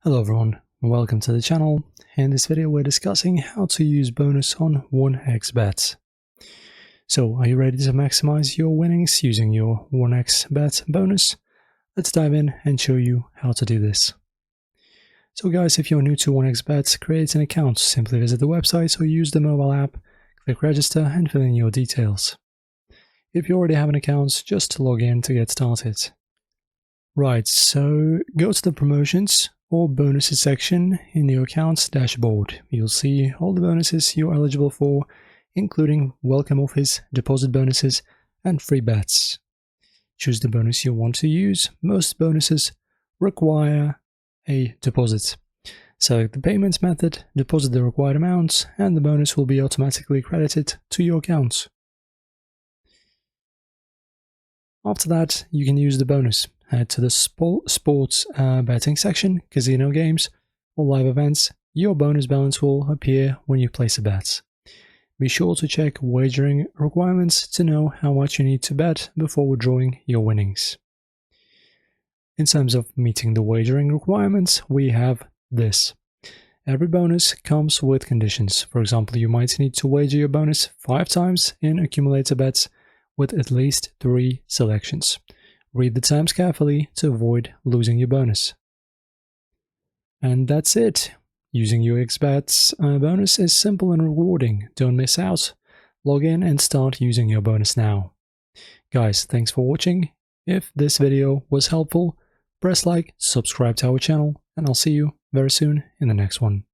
Hello everyone, welcome to the channel. In this video we're discussing how to use bonus on 1xBet. So are you ready to maximize your winnings using your 1xBet bonus? Let's dive in and show you how to do this. So guys, if you're new to 1xBet, create an account. Simply visit the website or use the mobile app, click register and fill in your details. If you already have an account, just log in to get started. Right, so go to the promotions or bonuses section in your account's dashboard. You'll see all the bonuses you're eligible for, including welcome offers, deposit bonuses, and free bets. Choose the bonus you want to use. Most bonuses require a deposit. Select the payment method, deposit the required amount, and the bonus will be automatically credited to your account. After that, you can use the bonus. Head to the sports betting section, casino games, or live events. Your bonus balance will appear when you place a bet. Be sure to check wagering requirements to know how much you need to bet before withdrawing your winnings. In terms of meeting the wagering requirements, we have this. Every bonus comes with conditions. For example, you might need to wager your bonus 5 times in accumulator bets with at least 3 selections. Read the terms carefully to avoid losing your bonus. And that's it. Using 1xBet's bonus is simple and rewarding. Don't miss out. Log in and start using your bonus now. Guys, thanks for watching. If this video was helpful, press like, subscribe to our channel, and I'll see you very soon in the next one.